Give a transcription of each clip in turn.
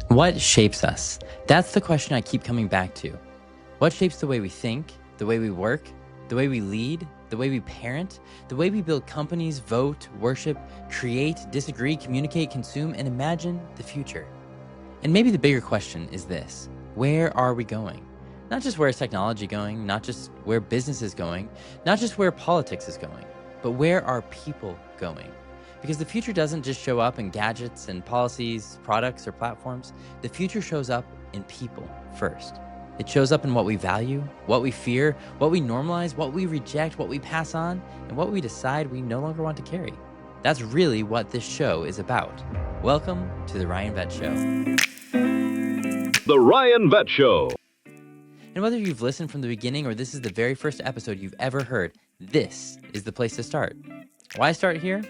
What shapes us? That's the question I keep coming back to. What shapes the way we think, the way we work, the way we lead, the way we parent, the way we build companies, vote, worship, create, disagree, communicate, consume, and imagine the future? And maybe the bigger question is this: where are we going? Not just where is technology going, not just where business is going, not just where politics is going, but where are people going? Because the future doesn't just show up in gadgets and policies, products, or platforms. The future shows up in people first. It shows up in what we value, what we fear, what we normalize, what we reject, what we pass on, and what we decide we no longer want to carry. That's really what this show is about. Welcome to The Ryan Vet Show. The Ryan Vet Show. And whether you've listened from the beginning or this is the very first episode you've ever heard, this is the place to start. Why start here?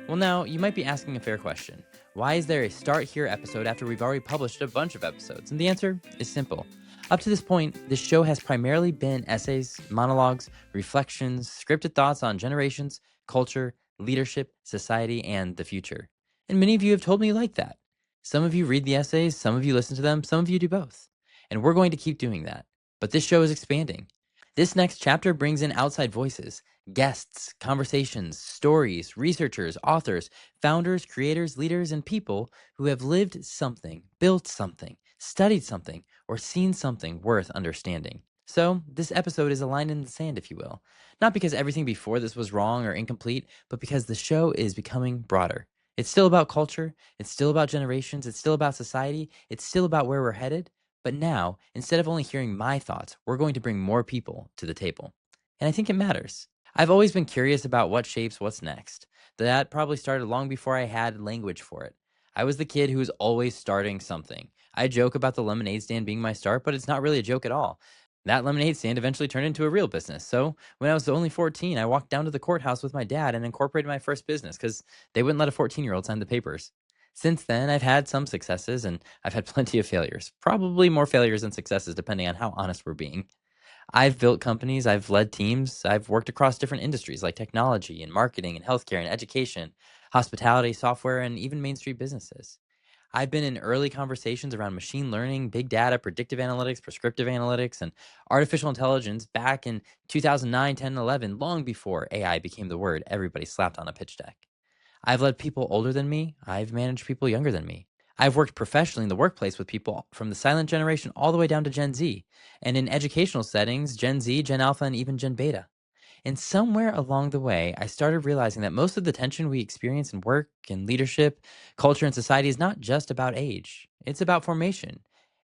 Well, now, you might be asking a fair question. Why is there a Start Here episode after we've already published a bunch of episodes? And the answer is simple. Up to this point, this show has primarily been essays, monologues, reflections, scripted thoughts on generations, culture, leadership, society, and the future. And many of you have told me you like that. Some of you read the essays, some of you listen to them, some of you do both. And we're going to keep doing that. But this show is expanding. This next chapter brings in outside voices, guests, conversations, stories, researchers, authors, founders, creators, leaders, and people who have lived something, built something, studied something, or seen something worth understanding. So this episode is a line in the sand, if you will. Not because everything before this was wrong or incomplete, but because the show is becoming broader. It's still about culture, it's still about generations, it's still about society, it's still about where we're headed. But now, instead of only hearing my thoughts, we're going to bring more people to the table. And I think it matters. I've always been curious about what shapes what's next. That probably started long before I had language for it. I was the kid who was always starting something. I joke about the lemonade stand being my start, but it's not really a joke at all. That lemonade stand eventually turned into a real business. So when I was only 14, I walked down to the courthouse with my dad and incorporated my first business because they wouldn't let a 14-year-old sign the papers. Since then, I've had some successes and I've had plenty of failures. Probably more failures than successes, depending on how honest we're being. I've built companies, I've led teams, I've worked across different industries like technology and marketing and healthcare and education, hospitality, software, and even Main Street businesses. I've been in early conversations around machine learning, big data, predictive analytics, prescriptive analytics, and artificial intelligence back in 2009, 10, and 11, long before AI became the word everybody slapped on a pitch deck. I've led people older than me. I've managed people younger than me. I've worked professionally in the workplace with people from the silent generation all the way down to Gen Z, and in educational settings, Gen Z, Gen Alpha, and even Gen Beta. And somewhere along the way, I started realizing that most of the tension we experience in work and leadership, culture, and society is not just about age. It's about formation.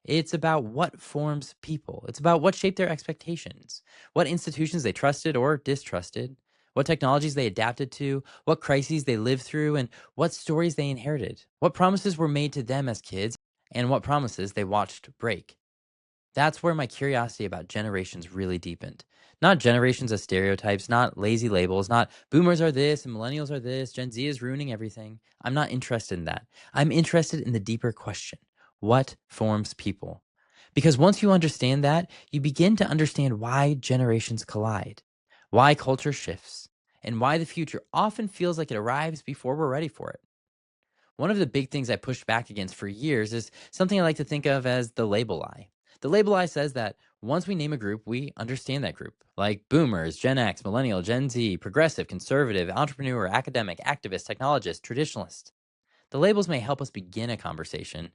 It's about what forms people. It's about what shaped their expectations, what institutions they trusted or distrusted, what technologies they adapted to, what crises they lived through, and what stories they inherited, what promises were made to them as kids, and what promises they watched break. That's where my curiosity about generations really deepened. Not generations as stereotypes, not lazy labels, not boomers are this and millennials are this, Gen Z is ruining everything. I'm not interested in that. I'm interested in the deeper question: what forms people? Because once you understand that, you begin to understand why generations collide, why culture shifts, and why the future often feels like it arrives before we're ready for it. One of the big things I pushed back against for years is something I like to think of as the label lie. The label lie says that once we name a group, we understand that group, like boomers, Gen X, millennial, Gen Z, progressive, conservative, entrepreneur, academic, activist, technologist, traditionalist. The labels may help us begin a conversation,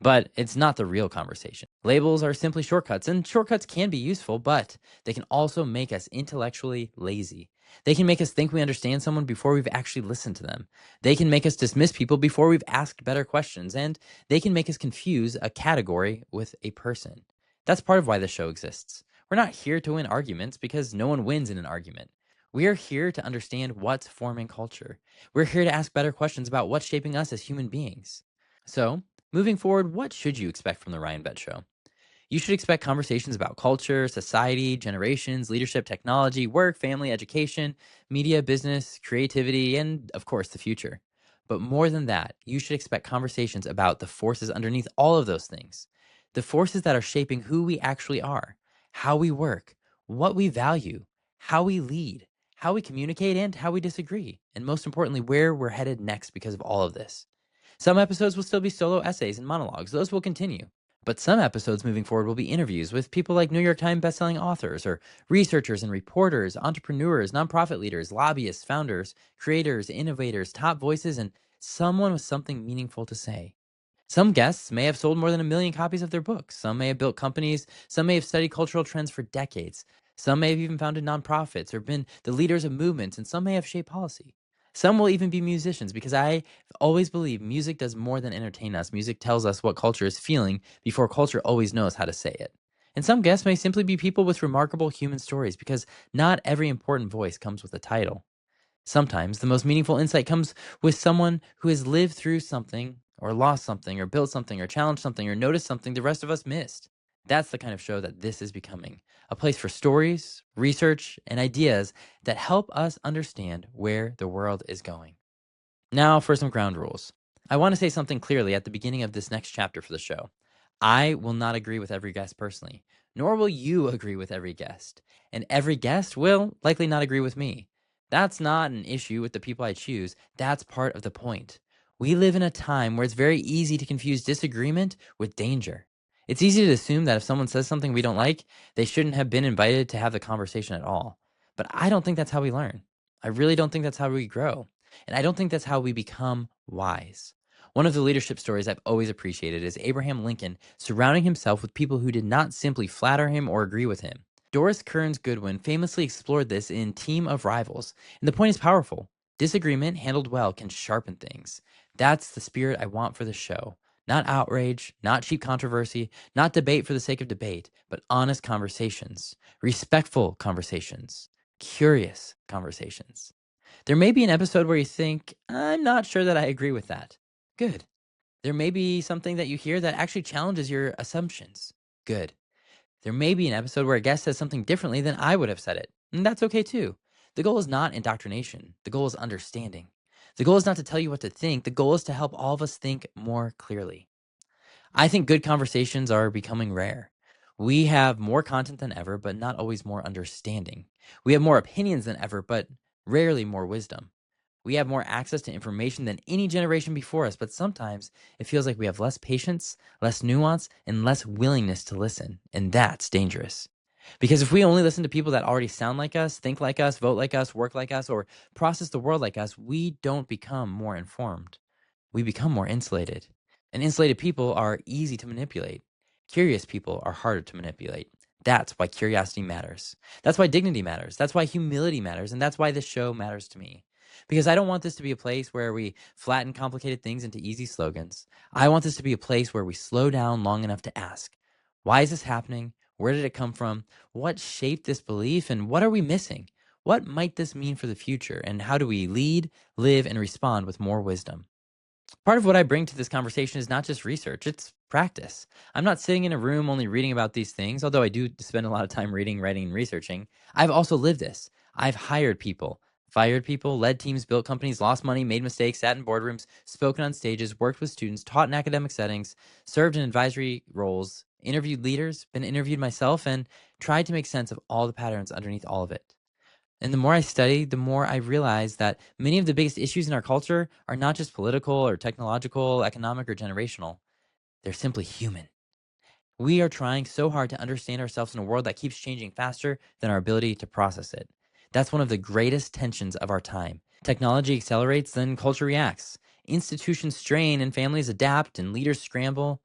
but it's not the real conversation. Labels are simply shortcuts, and shortcuts can be useful, but they can also make us intellectually lazy. They can make us think we understand someone before we've actually listened to them. They can make us dismiss people before we've asked better questions, and they can make us confuse a category with a person. That's part of why the show exists. We're not here to win arguments because no one wins in an argument. We are here to understand what's forming culture. We're here to ask better questions about what's shaping us as human beings. So, moving forward, what should you expect from the Ryan Vet Show? You should expect conversations about culture, society, generations, leadership, technology, work, family, education, media, business, creativity, and of course, the future. But more than that, you should expect conversations about the forces underneath all of those things. The forces that are shaping who we actually are, how we work, what we value, how we lead, how we communicate, and how we disagree. And most importantly, where we're headed next because of all of this. Some episodes will still be solo essays and monologues. Those will continue. But some episodes moving forward will be interviews with people like New York Times bestselling authors or researchers and reporters, entrepreneurs, nonprofit leaders, lobbyists, founders, creators, innovators, top voices, and someone with something meaningful to say. Some guests may have sold more than 1 million copies of their books. Some may have built companies. Some may have studied cultural trends for decades. Some may have even founded nonprofits or been the leaders of movements, and some may have shaped policy. Some will even be musicians because I always believe music does more than entertain us. Music tells us what culture is feeling before culture always knows how to say it. And some guests may simply be people with remarkable human stories because not every important voice comes with a title. Sometimes the most meaningful insight comes with someone who has lived through something or lost something or built something or challenged something or noticed something the rest of us missed. That's the kind of show that this is becoming, a place for stories, research, and ideas that help us understand where the world is going. Now for some ground rules. I want to say something clearly at the beginning of this next chapter for the show. I will not agree with every guest personally, nor will you agree with every guest. And every guest will likely not agree with me. That's not an issue with the people I choose. That's part of the point. We live in a time where it's very easy to confuse disagreement with danger. It's easy to assume that if someone says something we don't like, they shouldn't have been invited to have the conversation at all. But I don't think that's how we learn. I really don't think that's how we grow. And I don't think that's how we become wise. One of the leadership stories I've always appreciated is Abraham Lincoln surrounding himself with people who did not simply flatter him or agree with him. Doris Kearns Goodwin famously explored this in Team of Rivals, and the point is powerful. Disagreement handled well can sharpen things. That's the spirit I want for the show. Not outrage, not cheap controversy, not debate for the sake of debate, but honest conversations, respectful conversations, curious conversations. There may be an episode where you think, I'm not sure that I agree with that. Good. There may be something that you hear that actually challenges your assumptions. Good. There may be an episode where a guest says something differently than I would have said it. And that's okay too. The goal is not indoctrination. The goal is understanding. The goal is not to tell you what to think. The goal is to help all of us think more clearly. I think good conversations are becoming rare. We have more content than ever, but not always more understanding. We have more opinions than ever, but rarely more wisdom. We have more access to information than any generation before us, but sometimes it feels like we have less patience, less nuance, and less willingness to listen. And that's dangerous. Because if we only listen to people that already sound like us, think like us, vote like us, work like us, or process the world like us, we don't become more informed. We become more insulated. And insulated people are easy to manipulate. Curious people are harder to manipulate. That's why curiosity matters. That's why dignity matters. That's why humility matters. And that's why this show matters to me. Because I don't want this to be a place where we flatten complicated things into easy slogans. I want this to be a place where we slow down long enough to ask, why is this happening? Where did it come from? What shaped this belief? And what are we missing? What might this mean for the future? And how do we lead, live, and respond with more wisdom? Part of what I bring to this conversation is not just research, it's practice. I'm not sitting in a room only reading about these things, although I do spend a lot of time reading, writing, and researching. I've also lived this. I've hired people, fired people, led teams, built companies, lost money, made mistakes, sat in boardrooms, spoken on stages, worked with students, taught in academic settings, served in advisory roles, interviewed leaders, been interviewed myself, and tried to make sense of all the patterns underneath all of it. And the more I study, the more I realize that many of the biggest issues in our culture are not just political or technological, economic, or generational. They're simply human. We are trying so hard to understand ourselves in a world that keeps changing faster than our ability to process it. That's one of the greatest tensions of our time. Technology accelerates, then culture reacts. Institutions strain and families adapt and leaders scramble.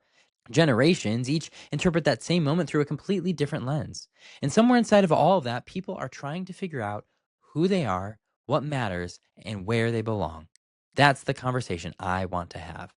Generations each interpret that same moment through a completely different lens. And somewhere inside of all of that, people are trying to figure out who they are, what matters, and where they belong. That's the conversation I want to have.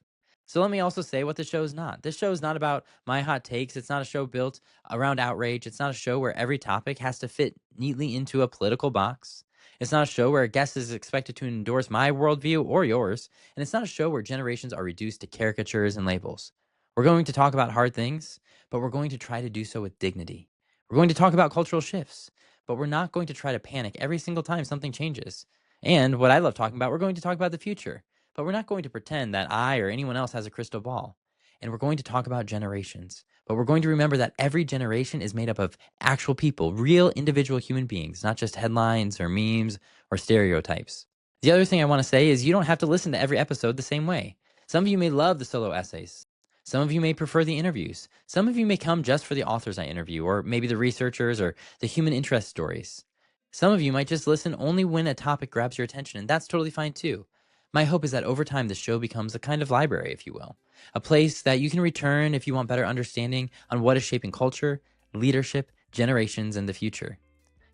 So let me also say what the show is not. This show is not about my hot takes. It's not a show built around outrage. It's not a show where every topic has to fit neatly into a political box. It's not a show where a guest is expected to endorse my worldview or yours. And it's not a show where generations are reduced to caricatures and labels. We're going to talk about hard things, but we're going to try to do so with dignity. We're going to talk about cultural shifts, but we're not going to try to panic every single time something changes. And what I love talking about, we're going to talk about the future, but we're not going to pretend that I or anyone else has a crystal ball. And we're going to talk about generations, but we're going to remember that every generation is made up of actual people, real individual human beings, not just headlines or memes or stereotypes. The other thing I want to say is you don't have to listen to every episode the same way. Some of you may love the solo essays. Some of you may prefer the interviews. Some of you may come just for the authors I interview, or maybe the researchers or the human interest stories. Some of you might just listen only when a topic grabs your attention, and that's totally fine too. My hope is that over time, the show becomes a kind of library, if you will, a place that you can return if you want better understanding on what is shaping culture, leadership, generations, and the future.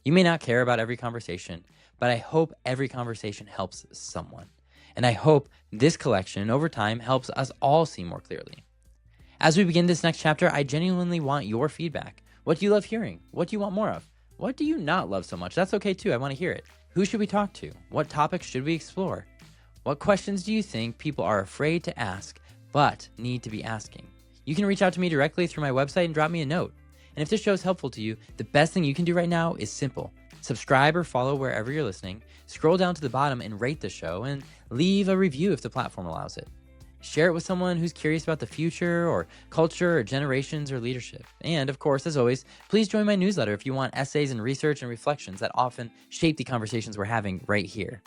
You may not care about every conversation, but I hope every conversation helps someone. And I hope this collection over time helps us all see more clearly. As we begin this next chapter, I genuinely want your feedback. What do you love hearing? What do you want more of? What do you not love so much? That's okay too. I want to hear it. Who should we talk to? What topics should we explore? What questions do you think people are afraid to ask but need to be asking? You can reach out to me directly through my website and drop me a note. And if this show is helpful to you, the best thing you can do right now is simple. Subscribe or follow wherever you're listening, scroll down to the bottom and rate the show, and leave a review if the platform allows it. Share it with someone who's curious about the future or culture or generations or leadership. And of course, as always, please join my newsletter if you want essays and research and reflections that often shape the conversations we're having right here.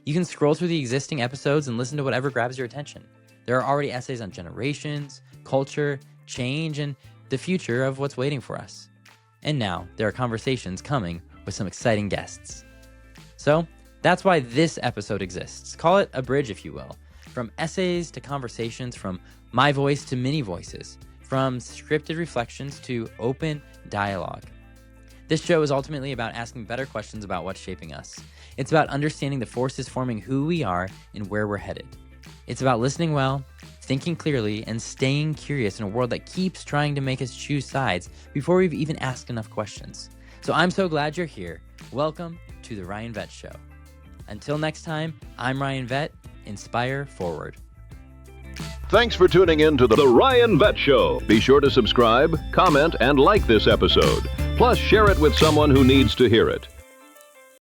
You can scroll through the existing episodes and listen to whatever grabs your attention. There are already essays on generations, culture, change, and the future of what's waiting for us. And now there are conversations coming with some exciting guests. So that's why this episode exists. Call it a bridge, if you will. From essays to conversations, from my voice to many voices, from scripted reflections to open dialogue. This show is ultimately about asking better questions about what's shaping us. It's about understanding the forces forming who we are and where we're headed. It's about listening well, thinking clearly, and staying curious in a world that keeps trying to make us choose sides before we've even asked enough questions. So I'm so glad you're here. Welcome to The Ryan Vet Show. Until next time, I'm Ryan Vet. Inspire forward. Thanks for tuning in to The Ryan Vet Show. Be sure to subscribe, comment, and like this episode. Plus, share it with someone who needs to hear it.